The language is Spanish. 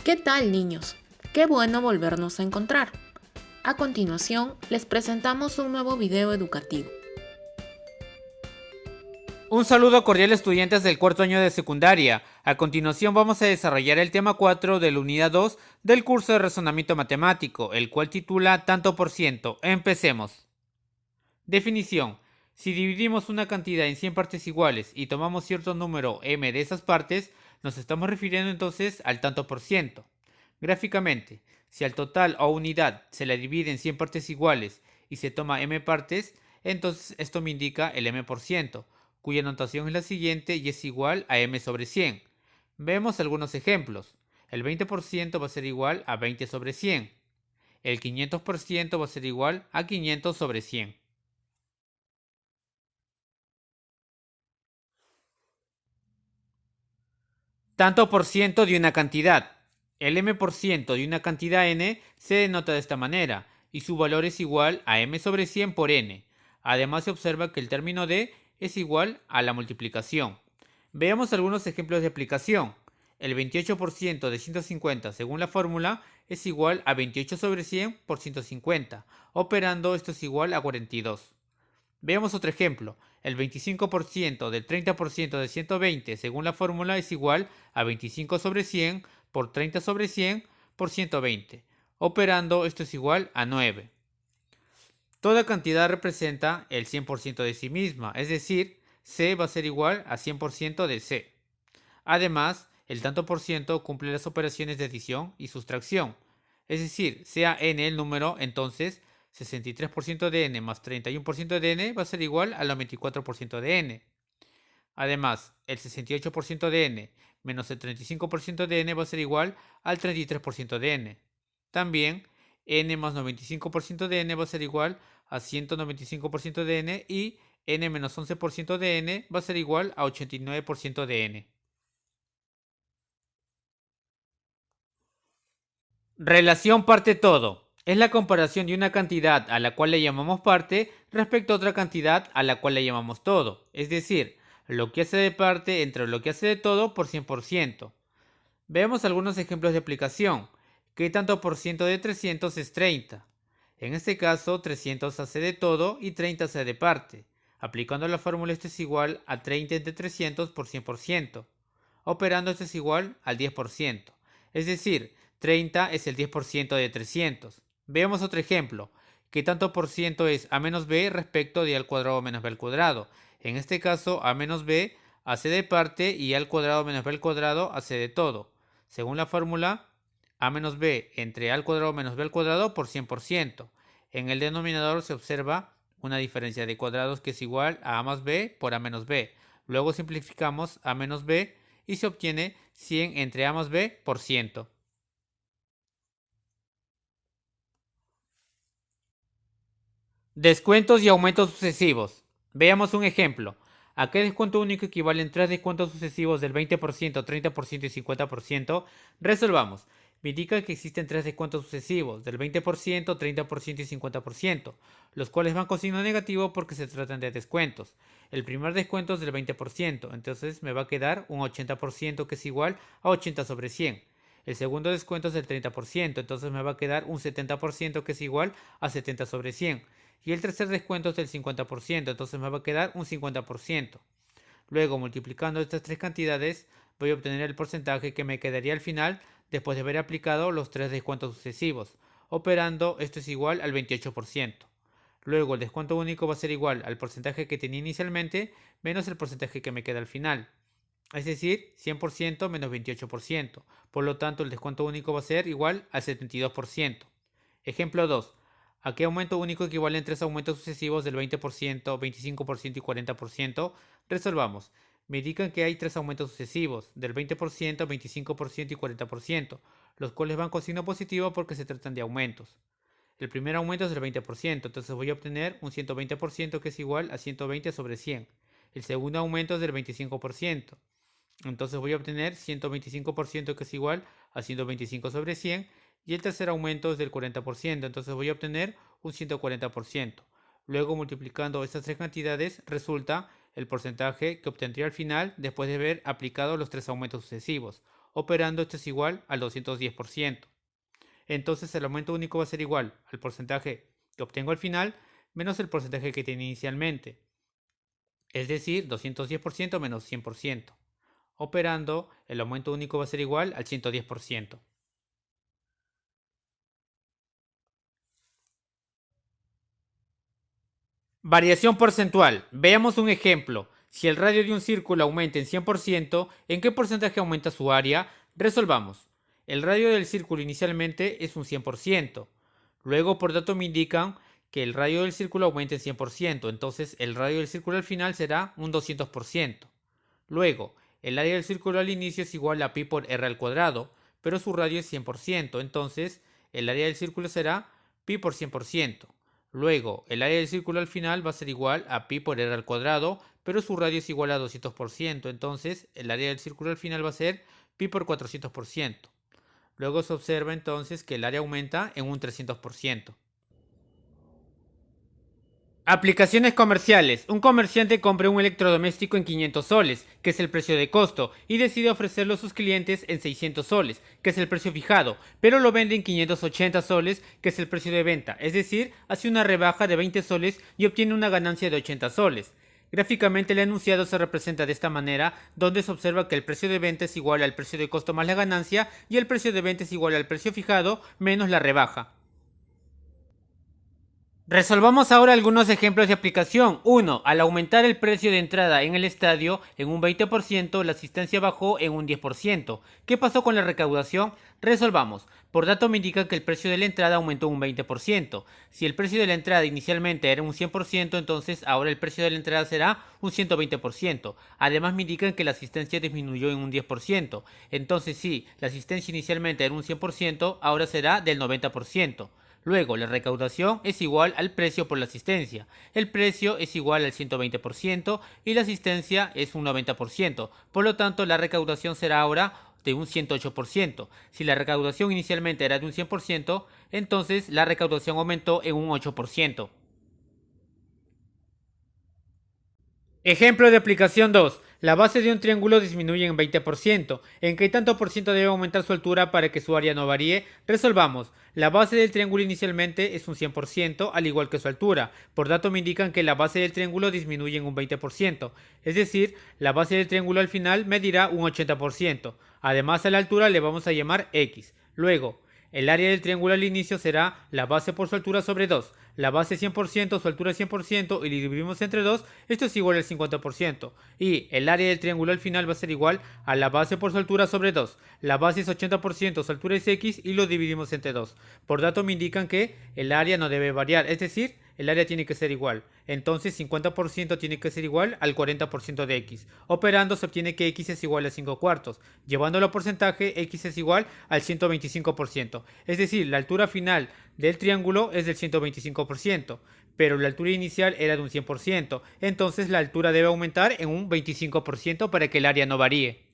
¿Qué tal, niños? Qué bueno volvernos a encontrar. A continuación, les presentamos un nuevo video educativo. Un saludo cordial, estudiantes del cuarto año de secundaria. A continuación vamos a desarrollar el tema 4 de la unidad 2 del curso de razonamiento matemático, el cual titula tanto por ciento. Empecemos. Definición. Si dividimos una cantidad en 100 partes iguales y tomamos cierto número m de esas partes, nos estamos refiriendo entonces al tanto por ciento. Gráficamente, si al total o unidad se la divide en 100 partes iguales y se toma m partes, entonces esto me indica el m por ciento, cuya notación es la siguiente y es igual a m sobre 100. Vemos algunos ejemplos. El 20% va a ser igual a 20 sobre 100. El 500% va a ser igual a 500 sobre 100. Tanto por ciento de una cantidad. El m por ciento de una cantidad n se denota de esta manera, y su valor es igual a m sobre 100 por n. Además se observa que el término d es igual a la multiplicación. Veamos algunos ejemplos de aplicación. El 28% de 150 según la fórmula es igual a 28 sobre 100 por 150. Operando esto es igual a 42. Veamos otro ejemplo. El 25% del 30% de 120 según la fórmula es igual a 25 sobre 100 por 30 sobre 100 por 120. Operando esto es igual a 9. Toda cantidad representa el 100% de sí misma, es decir, C va a ser igual a 100% de C. Además, el tanto por ciento cumple las operaciones de adición y sustracción. Es decir, sea n el número, entonces 63% de n más 31% de n va a ser igual al 94% de n. Además, el 68% de n menos el 35% de n va a ser igual al 33% de n. También, n más 95% de n va a ser igual a 195% de n y n menos 11% de n va a ser igual a 89% de n. Relación parte-todo. Es la comparación de una cantidad a la cual le llamamos parte respecto a otra cantidad a la cual le llamamos todo. Es decir, lo que hace de parte entre lo que hace de todo por 100%. Veamos algunos ejemplos de aplicación. ¿Qué tanto por ciento de 300 es 30? En este caso, 300 hace de todo y 30 hace de parte. Aplicando la fórmula, esto es igual a 30 entre 300 por 100%. Operando, esto es igual al 10%. Es decir, 30 es el 10% de 300. Veamos otro ejemplo. ¿Qué tanto por ciento es a menos b respecto de a al cuadrado menos b al cuadrado? En este caso, a menos b hace de parte y a al cuadrado menos b al cuadrado hace de todo. Según la fórmula, a menos b entre a al cuadrado menos b al cuadrado por 100%. En el denominador se observa una diferencia de cuadrados que es igual a más b por a menos b. Luego simplificamos a menos b y se obtiene 100 entre a más b por ciento. Descuentos y aumentos sucesivos. Veamos un ejemplo. ¿A qué descuento único equivalen tres descuentos sucesivos del 20%, 30% y 50%? Resolvamos. Me indica que existen tres descuentos sucesivos del 20%, 30% y 50%, los cuales van con signo negativo porque se tratan de descuentos. El primer descuento es del 20%, entonces me va a quedar un 80% que es igual a 80 sobre 100. El segundo descuento es del 30%, entonces me va a quedar un 70% que es igual a 70 sobre 100. Y el tercer descuento es del 50%, entonces me va a quedar un 50%. Luego, multiplicando estas tres cantidades, voy a obtener el porcentaje que me quedaría al final después de haber aplicado los tres descuentos sucesivos. Operando, esto es igual al 28%. Luego, el descuento único va a ser igual al porcentaje que tenía inicialmente menos el porcentaje que me queda al final. Es decir, 100% menos 28%. Por lo tanto, el descuento único va a ser igual al 72%. Ejemplo 2. ¿A qué aumento único equivalen tres aumentos sucesivos del 20%, 25% y 40%? Resolvamos. Me indican que hay tres aumentos sucesivos del 20%, 25% y 40%, los cuales van con signo positivo porque se tratan de aumentos. El primer aumento es del 20%, entonces voy a obtener un 120% que es igual a 120 sobre 100. El segundo aumento es del 25%. Entonces voy a obtener 125% que es igual a 125 sobre 100 y el tercer aumento es del 40%, entonces voy a obtener un 140%. Luego multiplicando estas tres cantidades resulta el porcentaje que obtendría al final después de haber aplicado los tres aumentos sucesivos. Operando esto es igual al 210%. Entonces el aumento único va a ser igual al porcentaje que obtengo al final menos el porcentaje que tenía inicialmente. Es decir, 210% menos 100%. Operando, el aumento único va a ser igual al 110%. Variación porcentual. Veamos un ejemplo. Si el radio de un círculo aumenta en 100%, ¿en qué porcentaje aumenta su área? Resolvamos. El radio del círculo inicialmente es un 100%. Luego, por dato me indican que el radio del círculo aumenta en 100%. Entonces, el radio del círculo al final será un 200%. Luego, el área del círculo al inicio es igual a pi por r al cuadrado, pero su radio es 100%. Entonces, el área del círculo será pi por 100%. Luego, el área del círculo al final va a ser igual a pi por r al cuadrado, pero su radio es igual a 200%. Entonces, el área del círculo al final va a ser pi por 400%. Luego se observa entonces que el área aumenta en un 300%. Aplicaciones comerciales. Un comerciante compra un electrodoméstico en 500 soles, que es el precio de costo, y decide ofrecerlo a sus clientes en 600 soles, que es el precio fijado, pero lo vende en 580 soles, que es el precio de venta, es decir, hace una rebaja de 20 soles y obtiene una ganancia de 80 soles. Gráficamente el enunciado se representa de esta manera, donde se observa que el precio de venta es igual al precio de costo más la ganancia y el precio de venta es igual al precio fijado menos la rebaja. Resolvamos ahora algunos ejemplos de aplicación. 1. Al aumentar el precio de entrada en el estadio en un 20%, la asistencia bajó en un 10%. ¿Qué pasó con la recaudación? Resolvamos. Por dato me indica que el precio de la entrada aumentó un 20%. Si el precio de la entrada inicialmente era un 100%, entonces ahora el precio de la entrada será un 120%. Además me indican que la asistencia disminuyó en un 10%. Entonces si la asistencia inicialmente era un 100%, ahora será del 90%. Luego, la recaudación es igual al precio por la asistencia. El precio es igual al 120% y la asistencia es un 90%. Por lo tanto, la recaudación será ahora de un 108%. Si la recaudación inicialmente era de un 100%, entonces la recaudación aumentó en un 8%. Ejemplo de aplicación 2. La base de un triángulo disminuye en 20%. ¿En qué tanto por ciento debe aumentar su altura para que su área no varíe? Resolvamos. La base del triángulo inicialmente es un 100%, al igual que su altura. Por dato me indican que la base del triángulo disminuye en un 20%. Es decir, la base del triángulo al final medirá un 80%. Además a la altura le vamos a llamar x. Luego, el área del triángulo al inicio será la base por su altura sobre 2. La base es 100%, su altura es 100% y le dividimos entre 2, esto es igual al 50%. Y el área del triángulo al final va a ser igual a la base por su altura sobre 2. La base es 80%, su altura es x y lo dividimos entre 2. Por dato me indican que el área no debe variar, es decir, el área tiene que ser igual. Entonces 50% tiene que ser igual al 40% de x. Operando se obtiene que x es igual a 5 cuartos. Llevándolo a porcentaje, x es igual al 125%. Es decir, la altura final del triángulo es del 125%, pero la altura inicial era de un 100%. Entonces la altura debe aumentar en un 25% para que el área no varíe.